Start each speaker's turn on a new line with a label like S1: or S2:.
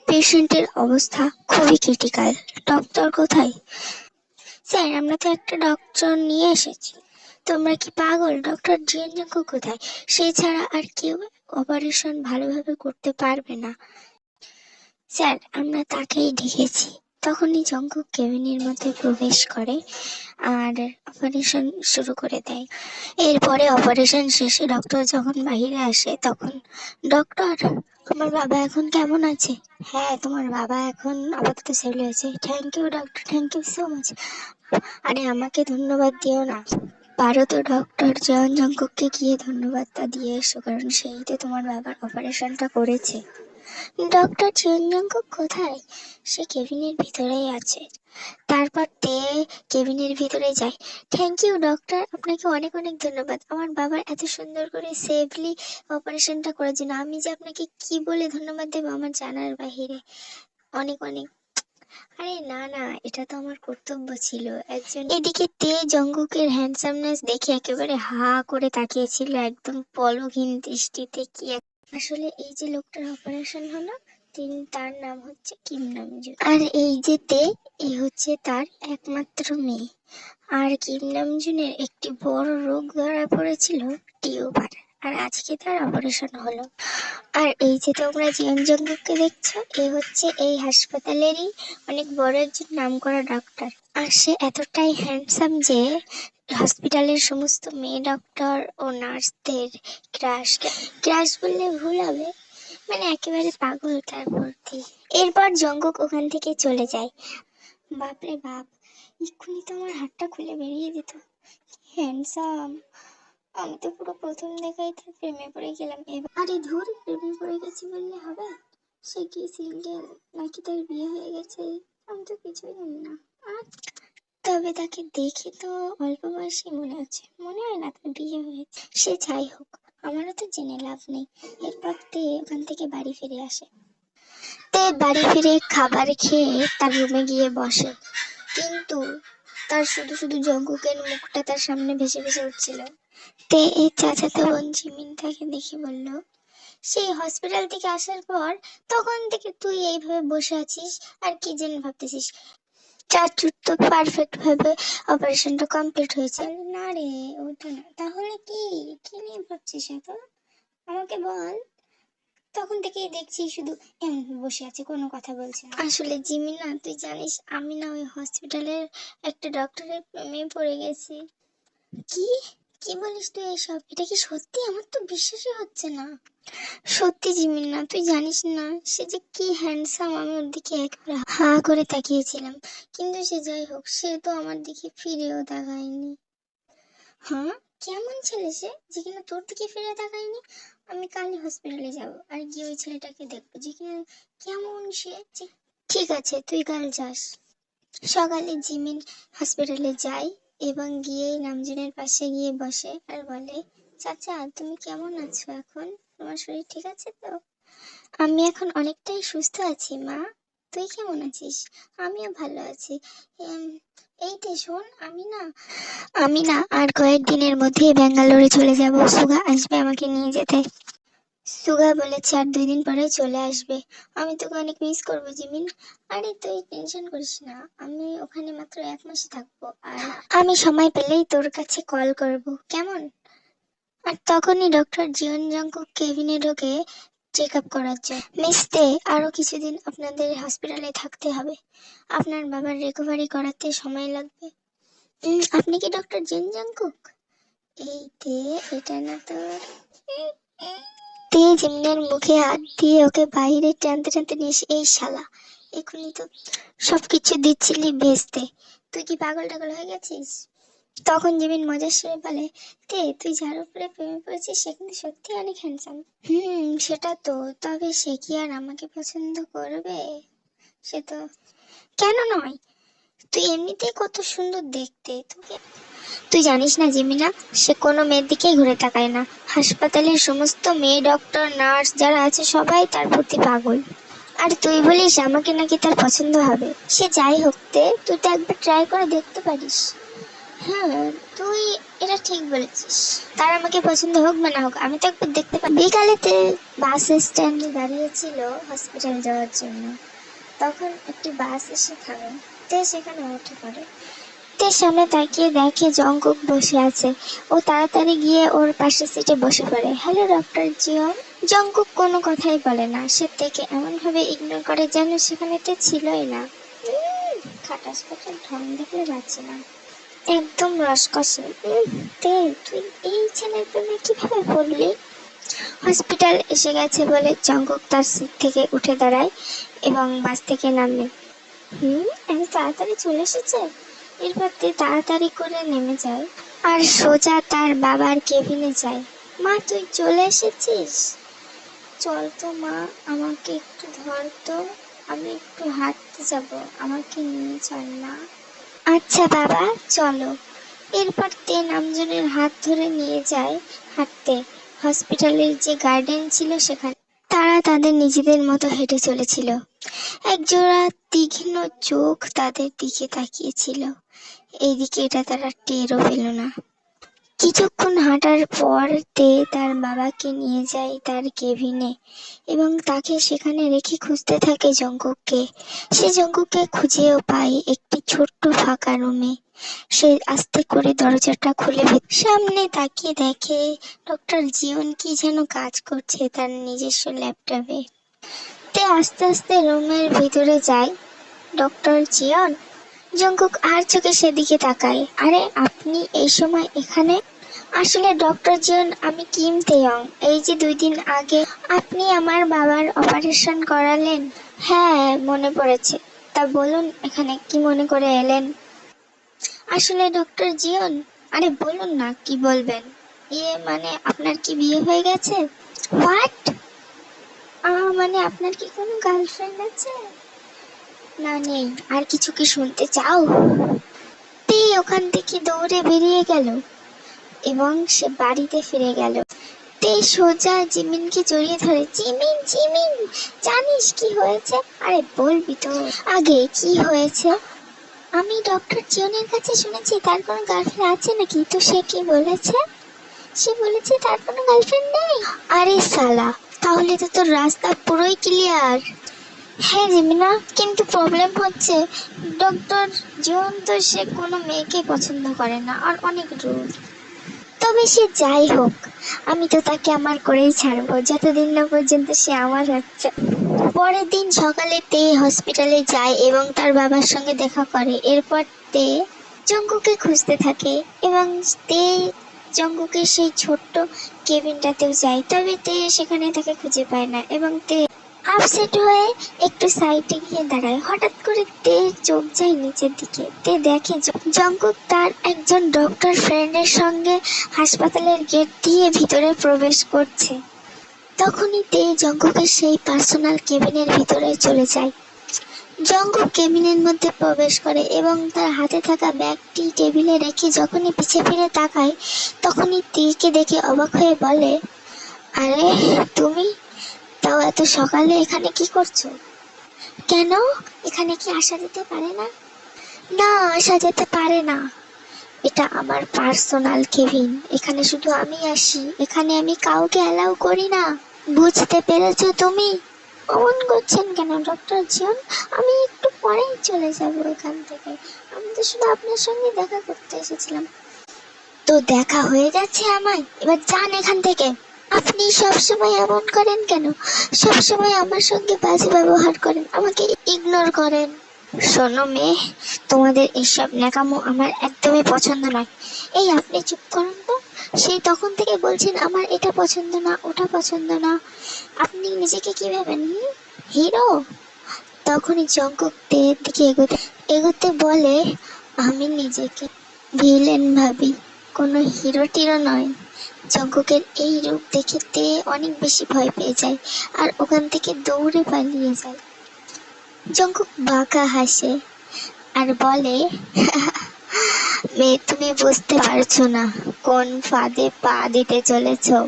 S1: পেশেন্টের অবস্থা খুবই ক্রিটিক্যাল। ডক্টর কোথায়? স্যার, আমরা তো একটা ডক্টর নিয়ে এসেছি। তোমরা কি পাগল? ডক্টর জিয়ানজাংকুক কোথায়? সে ছাড়া আর কেউ অপারেশন ভালোভাবে করতে পারবে না। স্যার, আমরা তাকেই ডেকেছি। তখনই জংকুক কেবিনের মধ্যে প্রবেশ করে আর অপারেশন শুরু করে দেয়। এরপরে অপারেশন শেষে ডক্টর যখন বাইরে আসে তখন, ডক্টর, তোমার বাবা এখন কেমন আছে? হ্যাঁ, তোমার বাবা এখন আপাতত সেটেল হয়েছে। Thank you doctor, thank you so much. আরে আমাকে ধন্যবাদ দিও না, পারো তো ডক্টর জিয়ন জংকুককে গিয়ে ধন্যবাদটা দিয়ে এসো, কারণ সেই তো তোমার বাবার অপারেশনটা করেছে। ডক্টর জিয়ন জংকুক কোথায়? সে কেবিনের ভিতরেই আছে। তারপর তে কেবিনের ভিতরে যায়। থ্যাংক ইউ ডক্টর, আপনাকে অনেক অনেক ধন্যবাদ আমার বাবার এত সুন্দর করে সেফলি অপারেশনটা করার জন্য। আমি যে আপনাকে কি বলে ধন্যবাদ দেবো আমার জানার বাহিরে। অনেক অনেক। আরে না না, এটা তো আমার কর্তব্য ছিল একজন। এদিকে তে জঙ্কুকের হ্যান্ডসামনেস দেখে একেবারে হা করে তাকিয়েছিল একদম পলকহীন দৃষ্টিতে। আসলে এই যে লোকটার অপারেশন হলো, তার নাম হচ্ছে কিম নামজুন। আর এই যে তে, এ হচ্ছে তার একমাত্র মেয়ে। আর কিম নামজুনের একটি বড় রোগ ধরা পড়েছিল, টিউমার। আর আজকে তার অপারেশন হলো। আর এই যে তোমরা জিয়ন জংকুককে দেখছো, এ হচ্ছে এই হাসপাতালেরই অনেক বড় একজন নামকরা ডাক্তার। আর সে এতটাই হ্যান্ডসাম যে হসপিটালের সমস্ত মেয়ে ডক্টর ও নার্সদের ক্রাশ, ক্রাশ বললে ভুল হবে, মানে একেবারে পাগল তার প্রতি। এরপর জঙ্কুক ওখান থেকে চলে যায়। বাপরে বাপ, এক্ষুনি তো আমার হাতটা খুলে বেরিয়ে যেত। হ্যান্ডসাম! আমি তো পুরো প্রথম দেখাই তার প্রেমে পড়ে গেলাম। এবার আরে ধুর, প্রেমে পড়ে গেছি বললে হবে? সে কি সিঙ্গেল নাকি তার বিয়ে হয়ে গেছে? আমি তো কিছুই জানি না। আর তবে তাকে দেখে তো অল্প বয়সী মনে হচ্ছে, মনে হয় না তার বিয়ে হয়েছে। সে যাই হোক, আমারও তো জেনে লাভ নেই। এরপর তে ওখান থেকে বাড়ি ফিরে আসে। তে বাড়ি ফিরে খাবার খেয়ে তার রুমে গিয়ে বসে, কিন্তু তার শুধু শুধু জঙ্কুকের মুখটা তার সামনে ভেসে ভেসে উঠছিল। তে এই চাচাতো বোন জিমিন তাকে দেখে বলল, সেই হসপিটাল থেকে আসার পর তখন থেকে তুই এইভাবে বসে আছিস আর কি যেন ভাবতেছিস। চাচুর তো পারফেক্ট ভাবে অপারেশনটা কমপ্লিট হয়েছে। না রে, ওটা না। তাহলে কি, কি নিয়ে ভাবছিস এত? আমাকে বল। তখন থেকেই দেখছি শুধু এমন বসে আছে, কোনো কথা বলছে না। আসলে জিমি না, তুই জানিস আমি না ওই হসপিটালের একটা ডক্টরের প্রেমে পড়ে গেছি। কি, কি বলিস তুই এসব? এটা কি সত্যি? আমার তো বিশ্বাসই হচ্ছে না। সত্যি জিমিন, না তুই জানিস না সে যে কি হ্যান্ডসাম। আমি ওর দিকে একবার হা করে তাকিয়েছিলাম, কিন্তু সে যাই হোক, সে তো আমার দিকে ফিরেও তাকায়নি। হ্যাঁ, কেমন ছেলে সে যে কিনা তোর দিকে ফিরে তাকায়নি? আমি কালই হসপিটালে যাব আর গিয়ে ওই ছেলেটাকে দেখবো যে কিনা কেমন সে। ঠিক আছে, তুই কাল যাস। সকালে জিমিন হসপিটালে যায় এবং গিয়ে নামজুনের পাশে গিয়ে বসে আর বলে, চাচা তুমি কেমন আছো এখন? তোমার শরীর ঠিক আছে তো? আমি এখন অনেকটাই সুস্থ আছি মা, তুই কেমন আছিস? আমিও ভালো আছি। এম, এই তো শোন, আমি না আর কয়েকদিনের মধ্যেই ব্যাঙ্গালোরে চলে যাব। সুগা আসবে আমাকে নিয়ে যেতে। সুগা বলেছে আর 2 দিন পরে চলে আসবে। আমি তোকে অনেক মিস করবো জিমিন। আরে তুই টেনশন করিস না, আমি ওখানে মাত্র 1 মাস থাকবো, আর আমি সময় পেলেই তোর কাছে কল করব, কেমন? আর তখনই ডক্টর জিয়ন জংকুক কেবিনে ঢোকে চেক আপ করার জন্য। মিসতে, আরো কিছুদিন আপনাদের হসপিটালে থাকতে হবে। আপনার বাবার রিকভারি করাতে সময় লাগবে। আপনি কি ডক্টর জিয়ন জংকুক? এই তে, এটা না তোর? তে জিমিনের মুখে হাত দিয়ে ওকে বাইরে টানতে টানতে নিয়ে এসে, এই শালা, এখনই তো সবকিছু দিচ্ছিলি ভেস্তে, তুই কি পাগল টাগল হয়ে গেছিস? তখন জিমিন মজার সুরে বলে, তে তুই যার উপরে প্রেমে পড়েছিস সে কিন্তু সত্যি অনেক হ্যান্ডসাম। সেটা তো, তবে সে কি আর আমাকে পছন্দ করবে? সে তো, কেন নয়? তুই এমনিতেই কত সুন্দর দেখতে, তুই জানিস না জিমিনা, সে কোনো মেয়ের দিকেই ঘুরে তাকায় না। হাসপাতালের সমস্ত মেয়ে ডক্টর নার্স যারা আছে সবাই তার প্রতি পাগল। আর তুই বলিস আমাকে নাকি তার পছন্দ হবে? সে যাই হোক তে, তুই তো একবার ট্রাই করে দেখতে পারিস। হ্যাঁ, তুই এটা ঠিক বলেছিস। তার আমাকে পছন্দ হোক বা না হোক, আমি তো একবার দেখতে পাই। বিকালেতে বাস স্ট্যান্ডে দাঁড়িয়েছিল হসপিটাল যাওয়ার জন্য। তখন একটি বাস এসে থামে। তে সেখানে উঠে পড়ে। তে সামনে তাকিয়ে দেখে জঙ্কুক বসে আছে। ও তাড়াতাড়ি গিয়ে ওর পাশের সিটে বসে পড়ে। Hello doctor জিয়ন। জঙ্কুক কোনো কথাই বলে না। সে তেকে এমন ভাবে ইগনোর করে যেন সেখানে তে ছিলই না। খাটাস খাটাস ঢং দেখলে পাচ্ছি না, একদম রসকসে। তে তুই এই ছেলের প্রেমে কিভাবে পড়লি? হসপিটাল এসে গেছে বলে জঙ্কুক তার সিট থেকে উঠে দাঁড়ায় এবং বাস থেকে নামে। এত তাড়াতাড়ি চলে এসেছে? এরপর তে তাড়াতাড়ি করে নেমে যায় আর সোজা তার বাবার কেবিনে যায়। মা, তুই চলে এসেছিস? চল তো মা, আমাকে একটু ধর তো, আমি একটু হাঁটতে যাব, আমাকে নিয়ে চল না। আচ্ছা বাবা, চলো। এরপর তে নামজনের হাত ধরে নিয়ে যায় হাঁটতে হসপিটালের যে গার্ডেন ছিল সেখানে। তারা তাদের নিজেদের মতো হেঁটে চলেছিল। একজোড়া তীক্ষ্ণ চোখ তাদের দিকে তাকিয়েছিল। এইদিকে এটা তারা টেরও পেল না। কিছুক্ষণ হাঁটার পর তে তার বাবাকে নিয়ে যায় তার কেবিনে এবং তাকে সেখানে রেখে খুঁজতে থাকে জঙ্কুককে। সে জঙ্কুককে খুঁজেও পায় একটি ছোট্ট ফাঁকা রুমে। সে আস্তে করে দরজাটা খুলে সামনে তাকিয়ে দেখে ডক্টর জিয়ন কি যেন কাজ করছে তার নিজস্ব ল্যাপটপে। তে আস্তে আস্তে রুমের ভিতরে যায়। ডক্টর জিয়ন। জঙ্কুক আর চোখে সেদিকে তাকায়। আরে, আপনি এই সময় এখানে? আসলে ডক্টর জিয়ন, আমি কিম তেয়ং। এই যে 2 দিন আগে আপনি আমার বাবার অপারেশন করালেন। হ্যাঁ, মনে পড়েছে। তা বলুন, এখানে কি মনে করে এলেন? আসলে ডক্টর জিয়ন, আরে বলুন না, কি বলবেন? মানে আপনার কি বিয়ে হয়ে গেছে? হোয়াট? মানে আপনার কি কোনো গার্লফ্রেন্ড আছে? না, নেই। আর কিছু কি শুনতে চাও? তে ওখান থেকে দৌড়ে বেরিয়ে গেল এবং সে বাড়িতে ফিরে গেল। তে সোজা জিমিনকে জড়িয়ে ধরে, জিমিন জিমিন, জানিস কি হয়েছে? আরে বলবি তো আগে, কি হয়েছে? আমি ডক্টর জিয়নের কাছে শুনেছি তার কোনো গার্লফ্রেন্ড আছে নাকি। তো সে কি বলেছে? সে বলেছে তার কোনো গার্লফ্রেন্ড নেই। আরে সালা, তাহলে তো তোর রাস্তা পুরোই ক্লিয়ার। হ্যাঁ জিমিনা, কিন্তু প্রবলেম হচ্ছে ডক্টর জিয়ন তো সে কোনো মেয়েকে পছন্দ করে না আর অনেক রুড। তবে সে যাই হোক, আমি তো তাকে আমার করেই ছাড়বো যতদিন না পর্যন্ত সে আমার হচ্ছে। পরের দিন সকালে তে হসপিটালে যায় এবং তার বাবার সঙ্গে দেখা করে। এরপর তে জঙ্কুকে খুঁজতে থাকে এবং তে জঙ্কুকের সেই ছোট্ট কেবিনটাতেও যায়। তবে তে সেখানে তাকে খুঁজে পায় না এবং তে আপসেট হয়ে একটু সাইডে গিয়ে দাঁড়ায়। হঠাৎ করে তে চোখ যায় নিচের দিকে। তে দেখে জঙ্কুক তার একজন ডক্টর ফ্রেন্ডের সঙ্গে হাসপাতালের গেট দিয়ে ভিতরে প্রবেশ করছে। তখনই তে জঙ্কুকের সেই পার্সোনাল কেবিনের ভিতরে চলে যায়। জঙ্কুক কেবিনের মধ্যে প্রবেশ করে এবং তার হাতে থাকা ব্যাগটি টেবিলে রেখে যখনই পিছে ফিরে তাকায়, তখনই তীরকে দেখে অবাক হয়ে বলে, আরে তুমি, তাও এত সকালে এখানে কি করছো? কেন, এখানে কি আসা যেতে পারে না? না, আসা যেতে পারে না। এটা আমার পার্সোনাল কেবিন, এখানে শুধু আমি আসি, এখানে আমি কাউকে অ্যালাউ করি না। বুঝতে পেরেছো তুমি? অমন করছেন কেন ডক্টর জিয়ন? আমি একটু পরেই চলে যাব এখান থেকে। আমি তো শুধু আপনার সঙ্গে দেখা করতে এসেছিলাম। তো দেখা হয়ে যাচ্ছে আমায়, এবার যান এখান থেকে। আপনি সবসময় এমন করেন কেন? সবসময় আমার সঙ্গে বাজে ব্যবহার করেন, আমাকে ইগনোর করেন। শোনো মেয়ে, তোমাদের এইসব ন্যাকামো আমার একদমই পছন্দ নয়। এই আপনি চুপ করুন তো। সেই তখন থেকে বলছেন আমার এটা পছন্দ না, ওটা পছন্দ না। আপনি নিজেকে কি ভাবেন, হিরো? তখনই জঙ্কুক তের দিকে এগোতে বলে, আমি নিজেকে ভিলেন ভাবি, কোনো হিরো টিরো নয়। জঙ্কুকের এই রূপ দেখে তে অনেক বেশি ভয় পেয়ে যায় আর ওখান থেকে দৌড়ে পালিয়ে যায়। জঙ্কুক বাঁকা হাসে আর বলে, মেয়ে, তুমি বুঝতে পারছো না কোন ফাঁদে পা দিতে চলেছো।